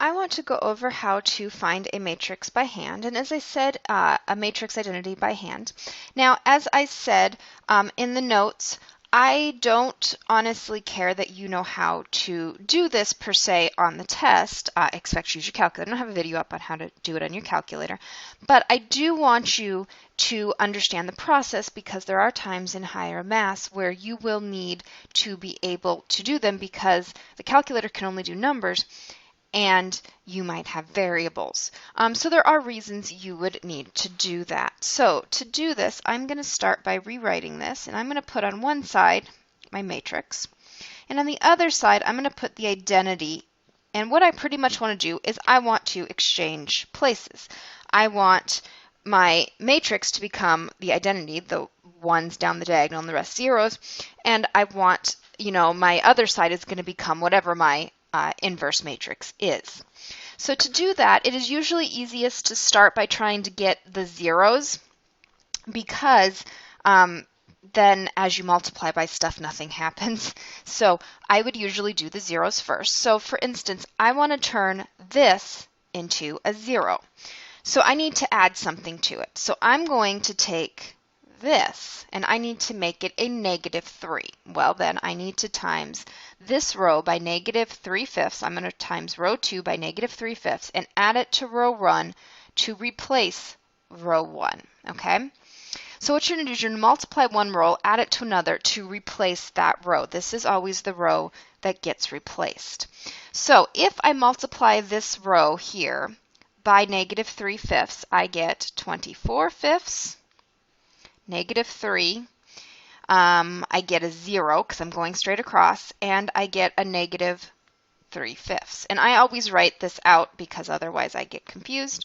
I want to go over how to find a matrix by hand, and as I said, a matrix identity by hand. Now, as I said in the notes, I don't honestly care that you know how to do this per se on the test. I expect you to use your calculator. I don't have a video up on how to do it on your calculator, but I do want you to understand the process because there are times in higher math where you will need to be able to do them because the calculator can only do numbers and you might have variables. So there are reasons you would need to do that. So to do this, I'm going to start by rewriting this, and I'm going to put on one side my matrix, and on the other side, I'm going to put the identity. And what I pretty much want to do is I want to exchange places. I want my matrix to become the identity, the ones down the diagonal and the rest zeros, and I want, my other side is going to become whatever my inverse matrix is. So to do that, it is usually easiest to start by trying to get the zeros because then as you multiply by stuff, nothing happens. So I would usually do the zeros first. So for instance, I want to turn this into a 0. So I need to add something to it. So I'm going to take this and I need to make it a -3. Well, then I need to times this row by -3/5. I'm going to times row 2 by -3/5 and add it to row 1 to replace row 1. Okay? So what you're going to do is you're going to multiply one row, add it to another to replace that row. This is always the row that gets replaced. So if I multiply this row here by -3/5, I get 24/5. -3, I get a 0 because I'm going straight across, and I get a -3/5. And I always write this out because otherwise I get confused.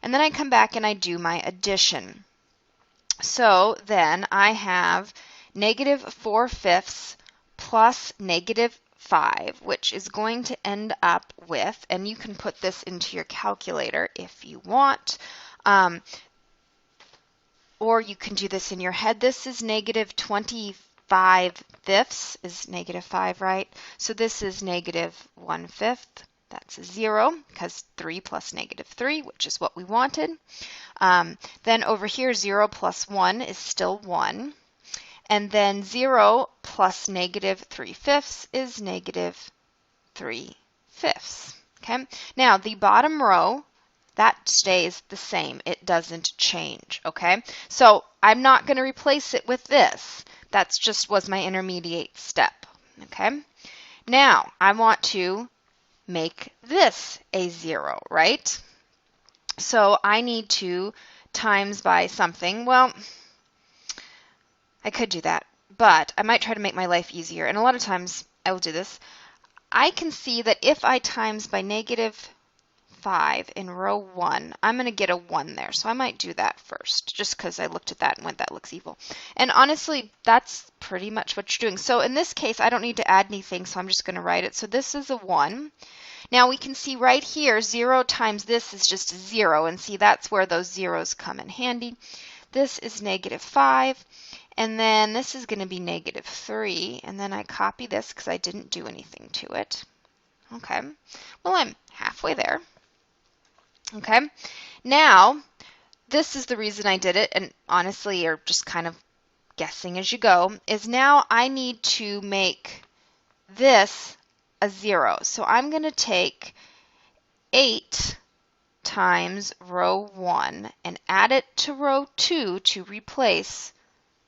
And then I come back and I do my addition. So then I have -4/5 plus -5, which is going to end up with, and you can put this into your calculator if you want, or you can do this in your head. This is -25/5 is -5, right? So this is -1/5. That's a 0 because 3 plus -3, which is what we wanted. Then over here, 0 plus 1 is still 1. And then 0 plus -3/5 is -3/5. Okay. Now the bottom row, that stays the same. It doesn't change, okay? So I'm not going to replace it with this. That's just was my intermediate step, okay? Now I want to make this a 0, right? So I need to times by something. Well, I could do that, but I might try to make my life easier. And a lot of times I will do this. I can see that if I times by -5 in row 1, I'm going to get a 1 there. So I might do that first, just because I looked at that and went, that looks evil. And honestly, that's pretty much what you're doing. So in this case, I don't need to add anything, so I'm just going to write it. So this is a 1. Now we can see right here, 0 times this is just 0. And see, that's where those zeros come in handy. This is -5. And then this is going to be -3. And then I copy this because I didn't do anything to it. Okay. Well, I'm halfway there. Okay, now this is the reason I did it, and honestly, you're just kind of guessing as you go, is now I need to make this a 0. So I'm going to take 8 times row 1 and add it to row 2 to replace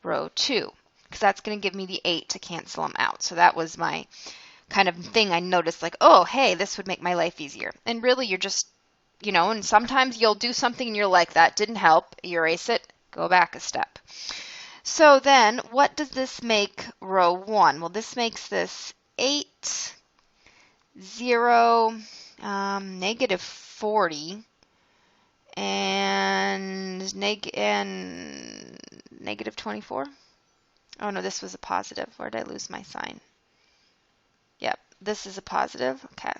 row 2, because that's going to give me the 8 to cancel them out. So that was my kind of thing I noticed, like, oh, hey, this would make my life easier. And really, you're just and sometimes you'll do something and you're like, that didn't help. You erase it, go back a step. So then, what does this make row 1? Well, this makes this 8, 0, -40, and -24. Oh no, this was a positive. Where did I lose my sign? Yep, this is a positive. Okay.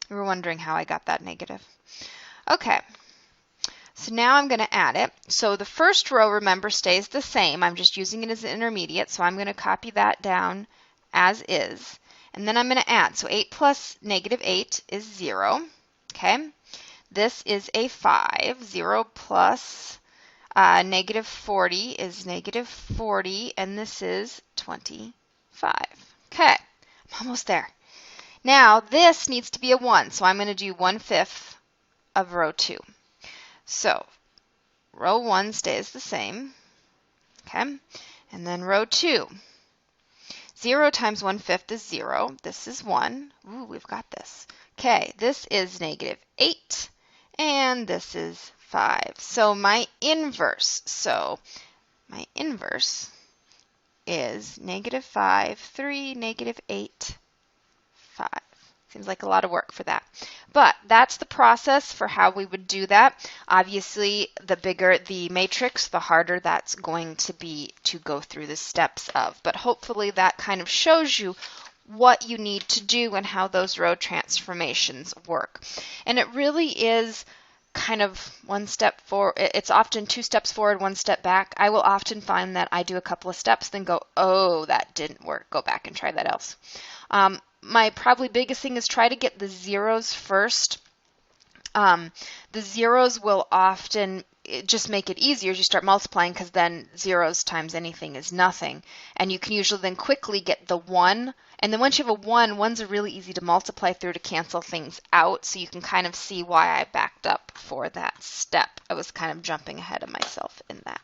You were wondering how I got that negative. Okay, so now I'm going to add it. So the first row, remember, stays the same. I'm just using it as an intermediate, so I'm going to copy that down as is. And then I'm going to add. So 8 plus negative 8 is 0. Okay. This is a 5. 0 plus negative 40 is negative 40. And this is 25. Okay. I'm almost there. Now this needs to be a 1. So I'm going to do 1/5 of row 2. So row 1 stays the same. Okay. And then row 2. 0 times 1/5 is 0. This is 1. Ooh, we've got this. Okay, this is negative 8, and this is 5. So my inverse is negative 5, 3, negative 8, 5. Seems like a lot of work for that. But that's the process for how we would do that. Obviously, the bigger the matrix, the harder that's going to be to go through the steps of. But hopefully that kind of shows you what you need to do and how those row transformations work. And it really is kind of one step forward. It's often 2 steps forward, 1 step back. I will often find that I do a couple of steps, then go, oh, that didn't work. Go back and try that else. My probably biggest thing is try to get the zeros first. The zeros will often just make it easier as you start multiplying, because then zeros times anything is nothing. And you can usually then quickly get the 1. And then once you have a 1, 1s are really easy to multiply through to cancel things out. So you can kind of see why I backed up for that step. I was kind of jumping ahead of myself in that.